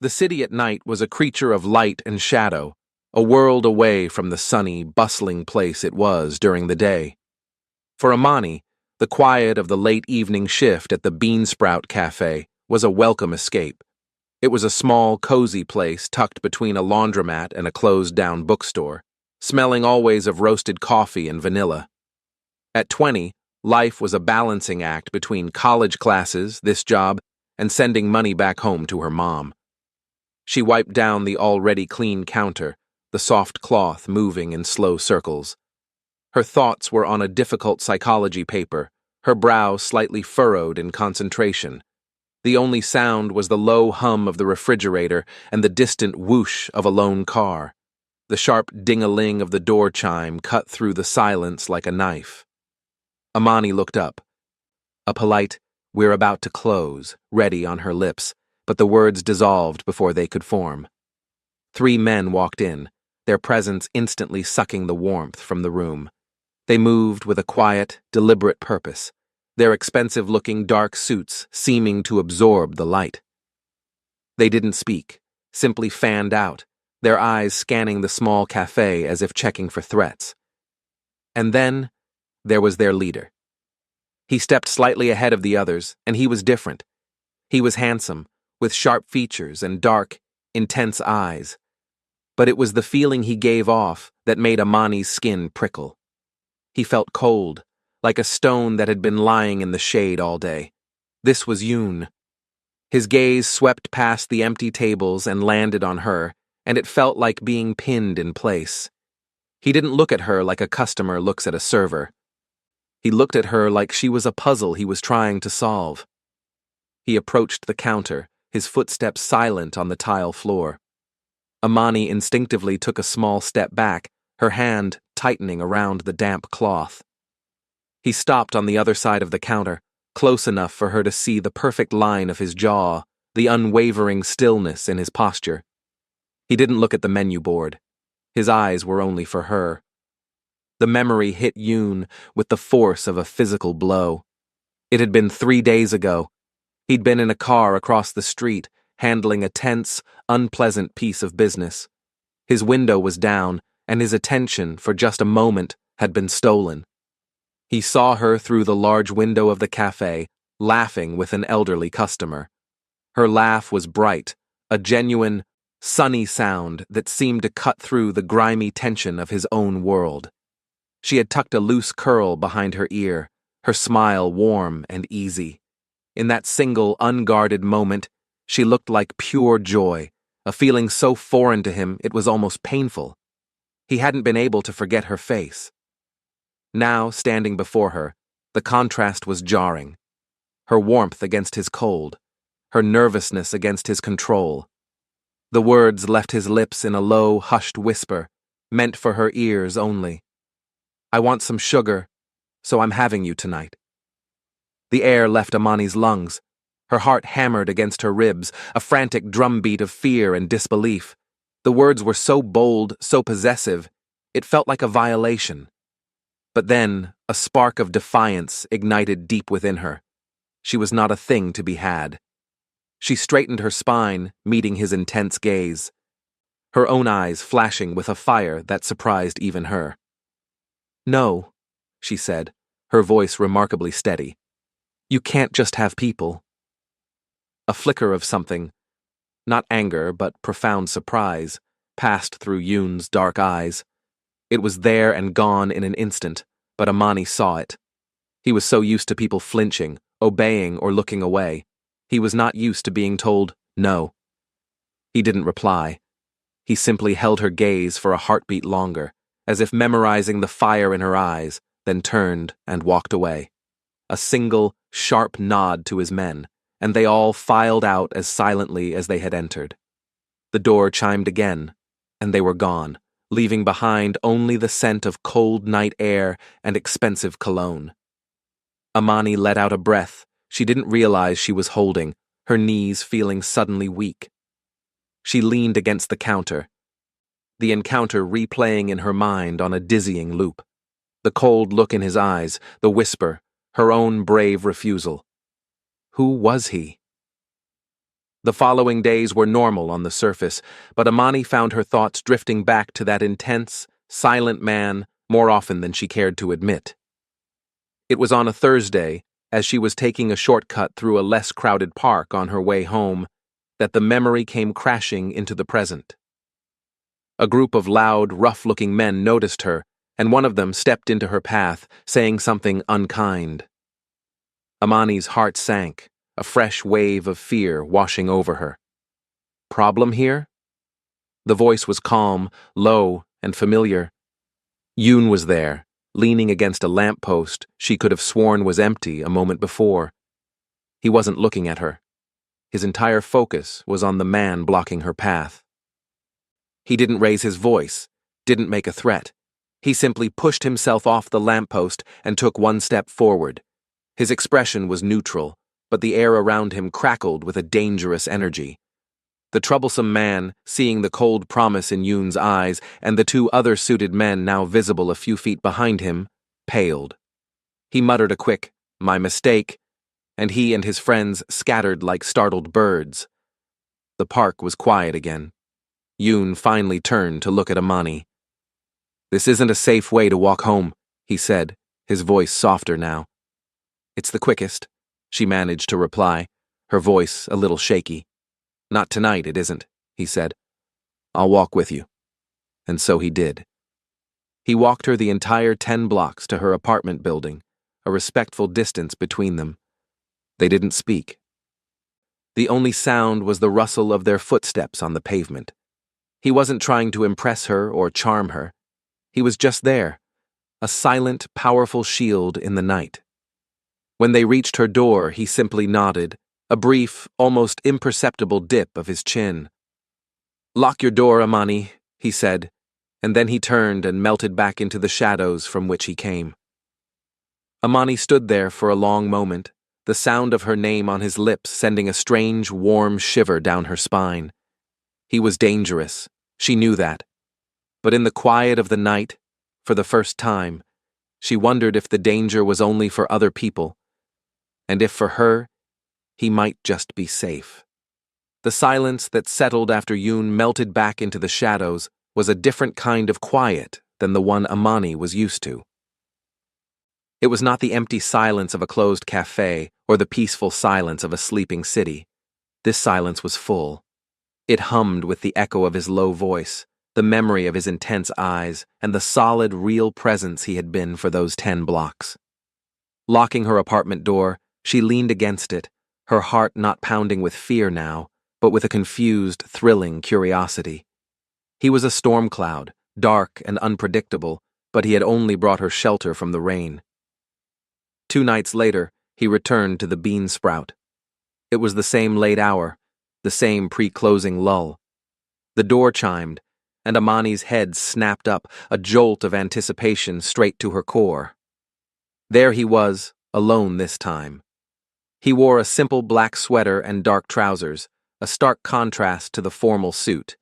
The city at night was a creature of light and shadow, a world away from the sunny, bustling place it was during the day. For Amani, the quiet of the late evening shift at the Bean Sprout Cafe was a welcome escape. It was a small, cozy place tucked between a laundromat and a closed-down bookstore, smelling always of roasted coffee and vanilla. At 20, life was a balancing act between college classes, this job, and sending money back home to her mom. She wiped down the already clean counter, the soft cloth moving in slow circles. Her thoughts were on a difficult psychology paper, her brow slightly furrowed in concentration. The only sound was the low hum of the refrigerator and the distant whoosh of a lone car. The sharp ding-a-ling of the door chime cut through the silence like a knife. Amani looked up. A polite, "We're about to close," ready on her lips, but the words dissolved before they could form. 3 men walked in, their presence instantly sucking the warmth from the room. They moved with a quiet, deliberate purpose, their expensive-looking dark suits seeming to absorb the light. They didn't speak, simply fanned out, their eyes scanning the small cafe as if checking for threats. And then, there was their leader. He stepped slightly ahead of the others, and he was different. He was handsome, with sharp features and dark, intense eyes. But it was the feeling he gave off that made Amani's skin prickle. He felt cold, like a stone that had been lying in the shade all day. This was Yoon. His gaze swept past the empty tables and landed on her, and it felt like being pinned in place. He didn't look at her like a customer looks at a server. He looked at her like she was a puzzle he was trying to solve. He approached the counter, his footsteps silent on the tile floor. Amani instinctively took a small step back, her hand tightening around the damp cloth. He stopped on the other side of the counter, close enough for her to see the perfect line of his jaw, the unwavering stillness in his posture. He didn't look at the menu board. His eyes were only for her. The memory hit Yoon with the force of a physical blow. It had been 3 days ago. He'd been in a car across the street, handling a tense, unpleasant piece of business. His window was down, and his attention, for just a moment, had been stolen. He saw her through the large window of the cafe, laughing with an elderly customer. Her laugh was bright, a genuine, sunny sound that seemed to cut through the grimy tension of his own world. She had tucked a loose curl behind her ear, her smile warm and easy. In that single, unguarded moment, she looked like pure joy, a feeling so foreign to him it was almost painful. He hadn't been able to forget her face. Now, standing before her, the contrast was jarring. Her warmth against his cold, her nervousness against his control. The words left his lips in a low, hushed whisper, meant for her ears only. "I want some sugar, so I'm having you tonight." The air left Amani's lungs. Her heart hammered against her ribs, a frantic drumbeat of fear and disbelief. The words were so bold, so possessive, it felt like a violation. But then, a spark of defiance ignited deep within her. She was not a thing to be had. She straightened her spine, meeting his intense gaze, her own eyes flashing with a fire that surprised even her. "No," she said, her voice remarkably steady. "You can't just have people." A flicker of something, not anger but profound surprise, passed through Yoon's dark eyes. It was there and gone in an instant, but Amani saw it. He was so used to people flinching, obeying, or looking away. He was not used to being told no. He didn't reply. He simply held her gaze for a heartbeat longer, as if memorizing the fire in her eyes, then turned and walked away. A single, sharp nod to his men, and they all filed out as silently as they had entered. The door chimed again, and they were gone, leaving behind only the scent of cold night air and expensive cologne. Amani let out a breath she didn't realize she was holding, her knees feeling suddenly weak. She leaned against the counter, the encounter replaying in her mind on a dizzying loop. The cold look in his eyes, the whisper, her own brave refusal. Who was he? The following days were normal on the surface, but Amani found her thoughts drifting back to that intense, silent man more often than she cared to admit. It was on a Thursday, as she was taking a shortcut through a less crowded park on her way home, that the memory came crashing into the present. A group of loud, rough-looking men noticed her, and one of them stepped into her path, saying something unkind. Amani's heart sank, a fresh wave of fear washing over her. Problem here? The voice was calm, low, and familiar. Yoon was there, leaning against a lamppost she could have sworn was empty a moment before. He wasn't looking at her. His entire focus was on the man blocking her path. He didn't raise his voice, didn't make a threat. He simply pushed himself off the lamppost and took one step forward. His expression was neutral, but the air around him crackled with a dangerous energy. The troublesome man, seeing the cold promise in Yoon's eyes and the two other suited men now visible a few feet behind him, paled. He muttered a quick, "My mistake," and he and his friends scattered like startled birds. The park was quiet again. Yoon finally turned to look at Amani. "This isn't a safe way to walk home," he said, his voice softer now. "It's the quickest," she managed to reply, her voice a little shaky. "Not tonight, it isn't," he said. "I'll walk with you." And so he did. He walked her the entire 10 blocks to her apartment building, a respectful distance between them. They didn't speak. The only sound was the rustle of their footsteps on the pavement. He wasn't trying to impress her or charm her. He was just there, a silent, powerful shield in the night. When they reached her door, he simply nodded, a brief, almost imperceptible dip of his chin. "Lock your door, Amani," he said, and then he turned and melted back into the shadows from which he came. Amani stood there for a long moment, the sound of her name on his lips sending a strange, warm shiver down her spine. He was dangerous, she knew that. But in the quiet of the night, for the first time, she wondered if the danger was only for other people, and if for her, he might just be safe. The silence that settled after Yoon melted back into the shadows was a different kind of quiet than the one Amani was used to. It was not the empty silence of a closed cafe or the peaceful silence of a sleeping city. This silence was full. It hummed with the echo of his low voice, the memory of his intense eyes, and the solid, real presence he had been for those 10 blocks. Locking her apartment door, she leaned against it, her heart not pounding with fear now, but with a confused, thrilling curiosity. He was a storm cloud, dark and unpredictable, but he had only brought her shelter from the rain. 2 nights later, he returned to the Bean Sprout. It was the same late hour, the same pre-closing lull. The door chimed, and Amani's head snapped up, a jolt of anticipation straight to her core. There he was, alone this time. He wore a simple black sweater and dark trousers, a stark contrast to the formal suit,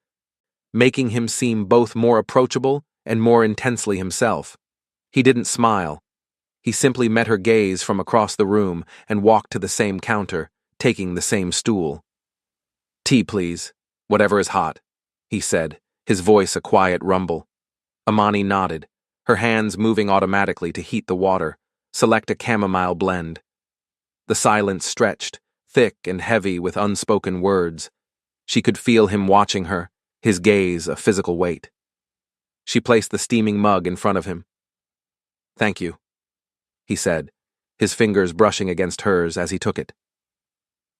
making him seem both more approachable and more intensely himself. He didn't smile. He simply met her gaze from across the room and walked to the same counter, taking the same stool. "Tea, please. Whatever is hot," he said, his voice a quiet rumble. Amani nodded, her hands moving automatically to heat the water, select a chamomile blend. The silence stretched, thick and heavy with unspoken words. She could feel him watching her, his gaze a physical weight. She placed the steaming mug in front of him. "Thank you," he said, his fingers brushing against hers as he took it.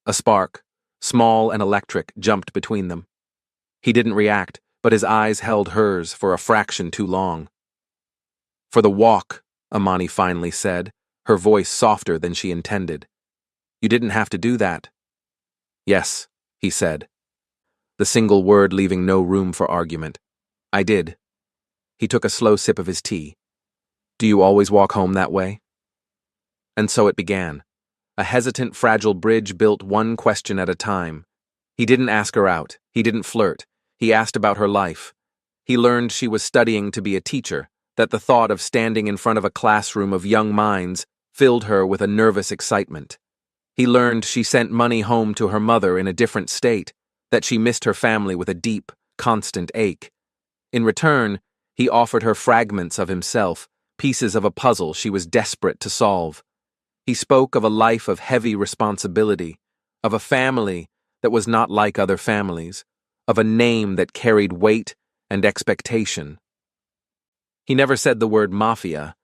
A spark, small and electric, jumped between them. He didn't react, but his eyes held hers for a fraction too long. "For the walk," Amani finally said, her voice softer than she intended. "You didn't have to do that." "Yes," he said, the single word leaving no room for argument. "I did." He took a slow sip of his tea. "Do you always walk home that way?" And so it began, a hesitant, fragile bridge built one question at a time. He didn't ask her out. He didn't flirt. He asked about her life. He learned she was studying to be a teacher, that the thought of standing in front of a classroom of young minds filled her with a nervous excitement. He learned she sent money home to her mother in a different state, that she missed her family with a deep, constant ache. In return, he offered her fragments of himself, pieces of a puzzle she was desperate to solve. He spoke of a life of heavy responsibility, of a family that was not like other families, of a name that carried weight and expectation. He never said the word mafia,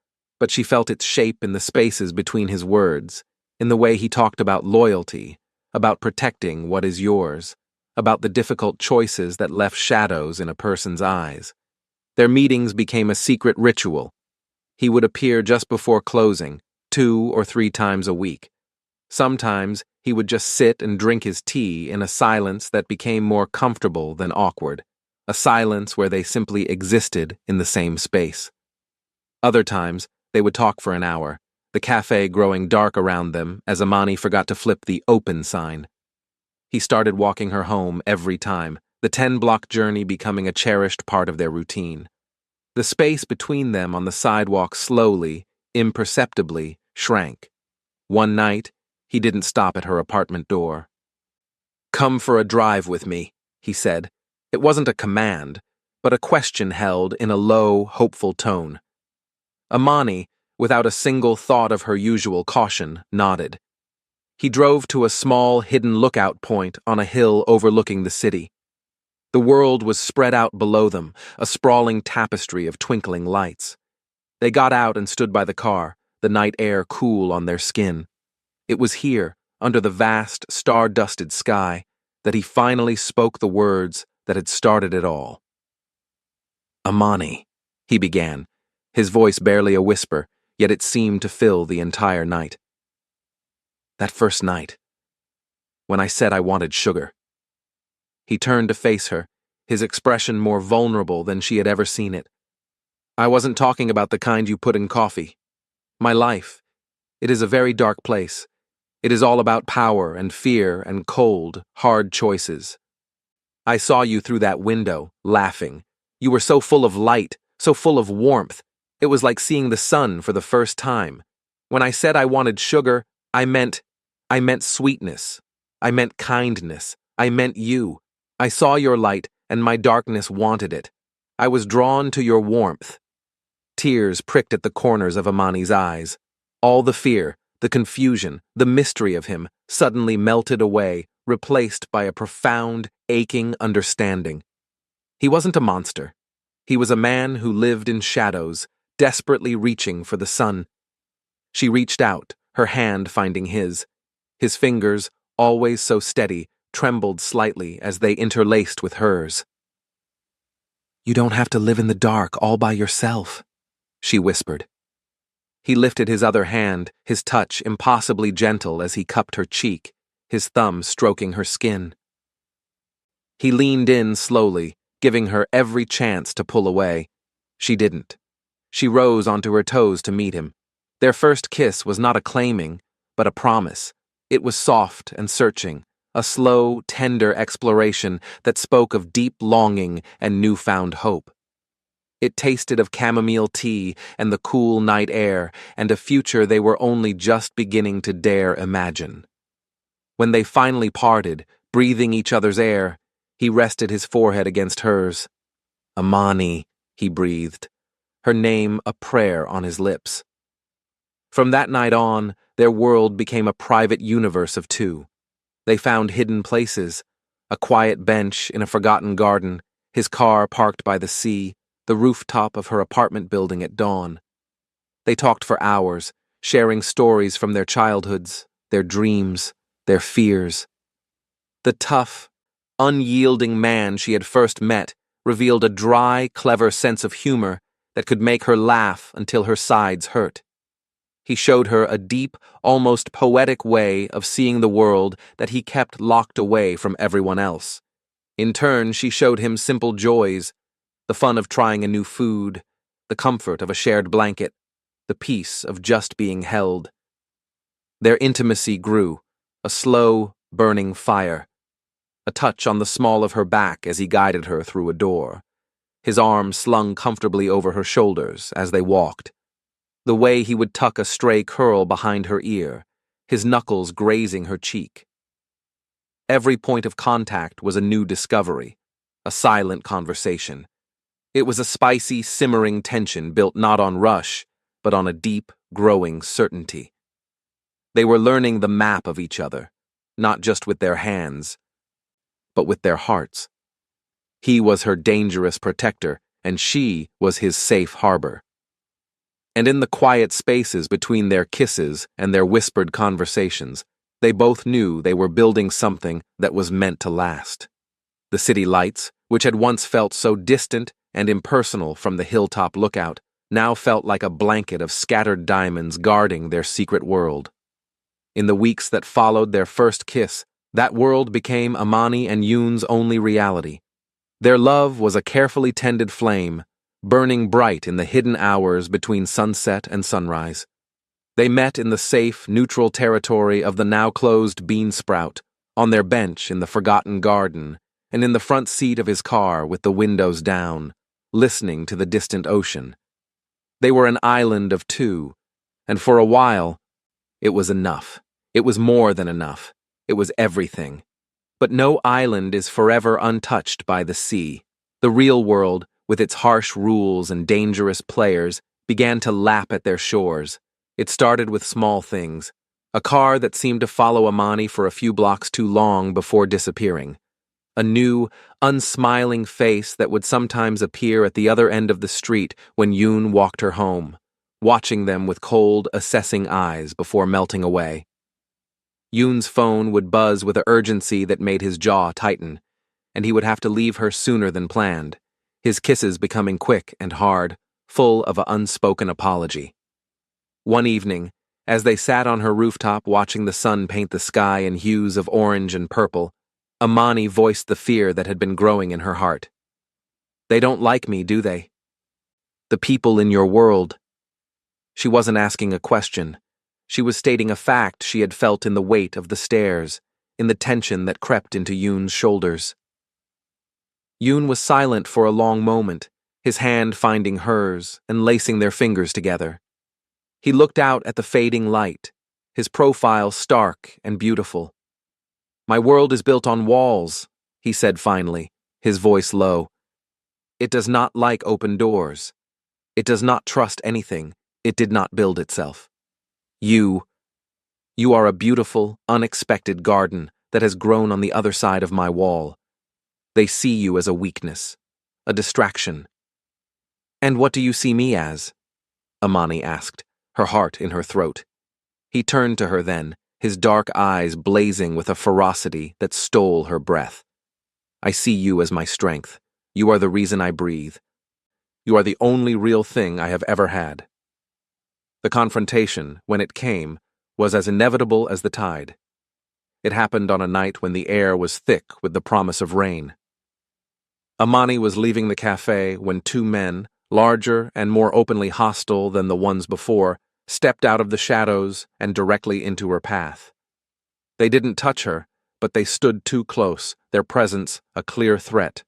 but she felt its shape in the spaces between his words, in the way he talked about loyalty, about protecting what is yours, about the difficult choices that left shadows in a person's eyes. Their meetings became a secret ritual. He would appear just before closing, 2 or 3 times a week. Sometimes he would just sit and drink his tea in a silence that became more comfortable than awkward, a silence where they simply existed in the same space. Other times, they would talk for an hour, the cafe growing dark around them as Amani forgot to flip the open sign. He started walking her home every time, the 10-block journey becoming a cherished part of their routine. The space between them on the sidewalk slowly, imperceptibly, shrank. One night, he didn't stop at her apartment door. "Come for a drive with me," he said. It wasn't a command, but a question held in a low, hopeful tone. Amani, without a single thought of her usual caution, nodded. He drove to a small, hidden lookout point on a hill overlooking the city. The world was spread out below them, a sprawling tapestry of twinkling lights. They got out and stood by the car, the night air cool on their skin. It was here, under the vast, star-dusted sky, that he finally spoke the words that had started it all. "Amani," he began, his voice barely a whisper, yet it seemed to fill the entire night. "That first night, when I said I wanted sugar." He turned to face her, his expression more vulnerable than she had ever seen it. "I wasn't talking about the kind you put in coffee. My life, it is a very dark place. It is all about power and fear and cold, hard choices. I saw you through that window, laughing. You were so full of light, so full of warmth. It was like seeing the sun for the first time. When I said I wanted sugar, I meant sweetness. I meant kindness. I meant you. I saw your light, and my darkness wanted it. I was drawn to your warmth." Tears pricked at the corners of Amani's eyes. All the fear, the confusion, the mystery of him suddenly melted away, replaced by a profound, aching understanding. He wasn't a monster. He was a man who lived in shadows, desperately reaching for the sun. She reached out, her hand finding his. His fingers, always so steady, trembled slightly as they interlaced with hers. "You don't have to live in the dark all by yourself," she whispered. He lifted his other hand, his touch impossibly gentle as he cupped her cheek, his thumb stroking her skin. He leaned in slowly, giving her every chance to pull away. She didn't. She rose onto her toes to meet him. Their first kiss was not a claiming, but a promise. It was soft and searching, a slow, tender exploration that spoke of deep longing and newfound hope. It tasted of chamomile tea and the cool night air and a future they were only just beginning to dare imagine. When they finally parted, breathing each other's air, he rested his forehead against hers. "Amani," he breathed, her name a prayer on his lips. From that night on, their world became a private universe of two. They found hidden places, a quiet bench in a forgotten garden, his car parked by the sea, the rooftop of her apartment building at dawn. They talked for hours, sharing stories from their childhoods, their dreams, their fears. The tough, unyielding man she had first met revealed a dry, clever sense of humor that could make her laugh until her sides hurt. He showed her a deep, almost poetic way of seeing the world that he kept locked away from everyone else. In turn, she showed him simple joys, the fun of trying a new food, the comfort of a shared blanket, the peace of just being held. Their intimacy grew, a slow, burning fire. A touch on the small of her back as he guided her through a door. His arm slung comfortably over her shoulders as they walked. The way he would tuck a stray curl behind her ear, his knuckles grazing her cheek. Every point of contact was a new discovery, a silent conversation. It was a spicy, simmering tension built not on rush, but on a deep, growing certainty. They were learning the map of each other, not just with their hands, but with their hearts. He was her dangerous protector, and she was his safe harbor. And in the quiet spaces between their kisses and their whispered conversations, they both knew they were building something that was meant to last. The city lights, which had once felt so distant and impersonal from the hilltop lookout, now felt like a blanket of scattered diamonds guarding their secret world. In the weeks that followed their first kiss, that world became Amani and Yoon's only reality. Their love was a carefully tended flame, burning bright in the hidden hours between sunset and sunrise. They met in the safe, neutral territory of the now-closed bean sprout, on their bench in the forgotten garden, and in the front seat of his car with the windows down, listening to the distant ocean. They were an island of two, and for a while, it was enough. It was more than enough. It was everything. But no island is forever untouched by the sea. The real world, with its harsh rules and dangerous players, began to lap at their shores. It started with small things. A car that seemed to follow Amani for a few blocks too long before disappearing. A new, unsmiling face that would sometimes appear at the other end of the street when Yoon walked her home, watching them with cold, assessing eyes before melting away. Yoon's phone would buzz with an urgency that made his jaw tighten, and he would have to leave her sooner than planned, his kisses becoming quick and hard, full of an unspoken apology. One evening, as they sat on her rooftop watching the sun paint the sky in hues of orange and purple, Amani voiced the fear that had been growing in her heart. "They don't like me, do they? The people in your world." She wasn't asking a question. She was stating a fact she had felt in the weight of the stairs, in the tension that crept into Yoon's shoulders. Yoon was silent for a long moment, his hand finding hers and lacing their fingers together. He looked out at the fading light, his profile stark and beautiful. "My world is built on walls," he said finally, his voice low. "It does not like open doors. It does not trust anything. It did not build itself. You are a beautiful, unexpected garden that has grown on the other side of my wall. They see you as a weakness, a distraction." "And what do you see me as?" Amani asked, her heart in her throat. He turned to her then, his dark eyes blazing with a ferocity that stole her breath. "I see you as my strength. You are the reason I breathe. You are the only real thing I have ever had." The confrontation, when it came, was as inevitable as the tide. It happened on a night when the air was thick with the promise of rain. Amani was leaving the cafe when two men, larger and more openly hostile than the ones before, stepped out of the shadows and directly into her path. They didn't touch her, but they stood too close, their presence a clear threat.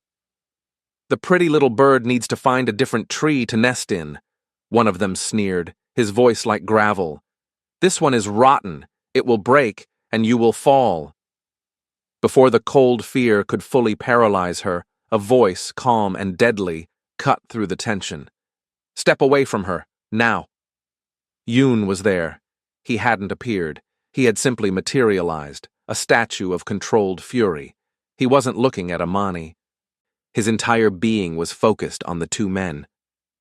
"The pretty little bird needs to find a different tree to nest in," one of them sneered, his voice like gravel. "This one is rotten. It will break, and you will fall." Before the cold fear could fully paralyze her, a voice, calm and deadly, cut through the tension. "Step away from her, now." Yoon was there. He hadn't appeared. He had simply materialized, a statue of controlled fury. He wasn't looking at Amani. His entire being was focused on the two men.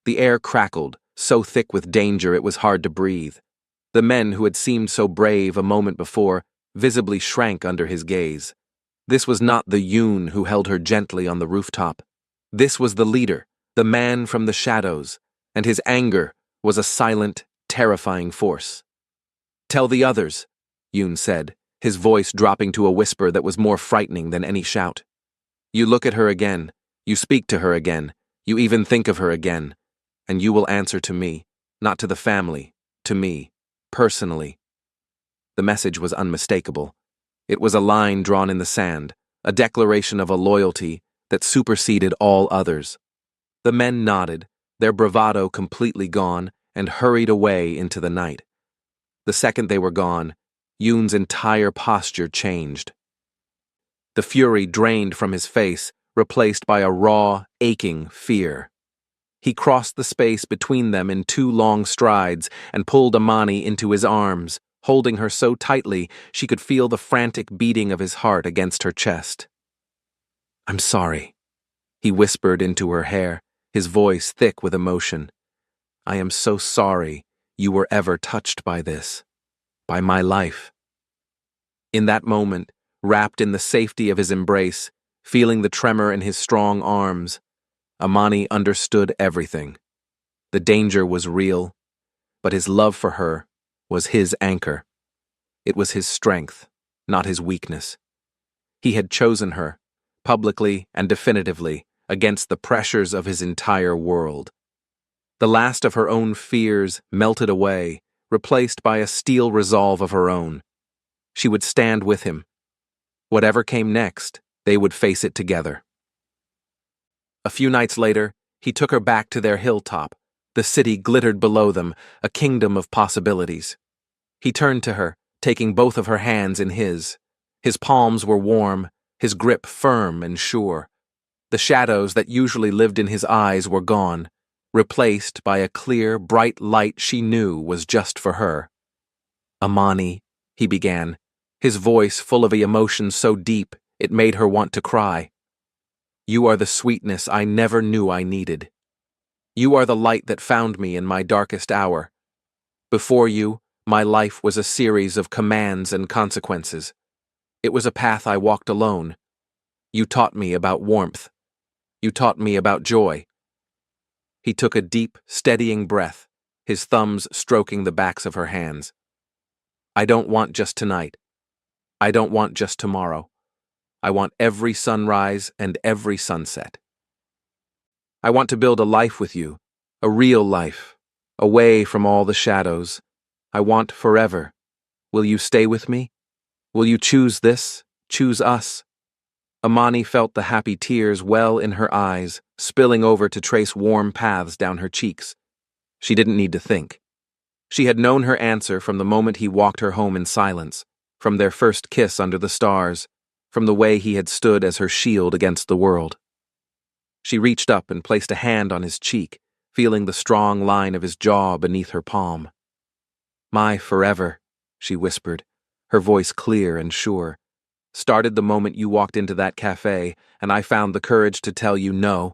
The air crackled, so thick with danger it was hard to breathe. The men who had seemed so brave a moment before visibly shrank under his gaze. This was not the Yoon who held her gently on the rooftop. This was the leader, the man from the shadows, and his anger was a silent, terrifying force. "Tell the others," Yoon said, his voice dropping to a whisper that was more frightening than any shout. "You look at her again, you speak to her again, you even think of her again, and you will answer to me, not to the family, to me, personally." The message was unmistakable. It was a line drawn in the sand, a declaration of a loyalty that superseded all others. The men nodded, their bravado completely gone, and hurried away into the night. The second they were gone, Yoon's entire posture changed. The fury drained from his face, replaced by a raw, aching fear. He crossed the space between them in 2 long strides and pulled Amani into his arms, holding her so tightly she could feel the frantic beating of his heart against her chest. "I'm sorry," he whispered into her hair, his voice thick with emotion. "I am so sorry you were ever touched by this, by my life." In that moment, wrapped in the safety of his embrace, feeling the tremor in his strong arms, Amani understood everything. The danger was real, but his love for her was his anchor. It was his strength, not his weakness. He had chosen her, publicly and definitively, against the pressures of his entire world. The last of her own fears melted away, replaced by a steel resolve of her own. She would stand with him. Whatever came next, they would face it together. A few nights later, he took her back to their hilltop. The city glittered below them, a kingdom of possibilities. He turned to her, taking both of her hands in his. His palms were warm, his grip firm and sure. The shadows that usually lived in his eyes were gone, replaced by a clear, bright light she knew was just for her. "Amani," he began, his voice full of emotion so deep it made her want to cry. "You are the sweetness I never knew I needed. You are the light that found me in my darkest hour. Before you, my life was a series of commands and consequences. It was a path I walked alone. You taught me about warmth. You taught me about joy." He took a deep, steadying breath, his thumbs stroking the backs of her hands. "I don't want just tonight. I don't want just tomorrow. I want every sunrise and every sunset. I want to build a life with you, a real life, away from all the shadows. I want forever. Will you stay with me? Will you choose this, choose us?" Amani felt the happy tears well in her eyes, spilling over to trace warm paths down her cheeks. She didn't need to think. She had known her answer from the moment he walked her home in silence, from their first kiss under the stars, from the way he had stood as her shield against the world. She reached up and placed a hand on his cheek, feeling the strong line of his jaw beneath her palm. "My forever," she whispered, her voice clear and sure, "started the moment you walked into that cafe and I found the courage to tell you no.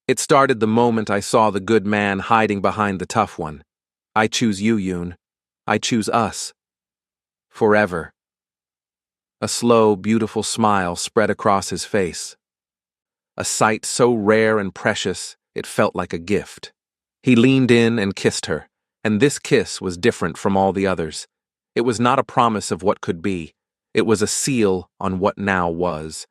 It started the moment I saw the good man hiding behind the tough one. I choose you, Yoon. I choose us. Forever." A slow, beautiful smile spread across his face. A sight so rare and precious, it felt like a gift. He leaned in and kissed her, and this kiss was different from all the others. It was not a promise of what could be. It was a seal on what now was.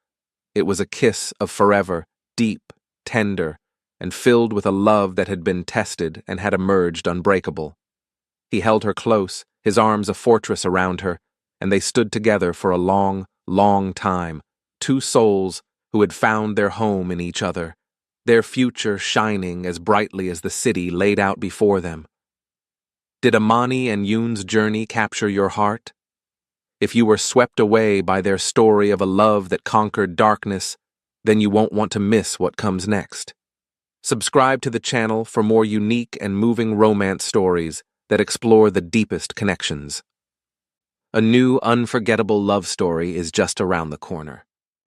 It was a kiss of forever, deep, tender, and filled with a love that had been tested and had emerged unbreakable. He held her close, his arms a fortress around her, and they stood together for a long, long time, 2 souls who had found their home in each other, their future shining as brightly as the city laid out before them. Did Amani and Yoon's journey capture your heart? If you were swept away by their story of a love that conquered darkness, then you won't want to miss what comes next. Subscribe to the channel for more unique and moving romance stories that explore the deepest connections. A new, unforgettable love story is just around the corner.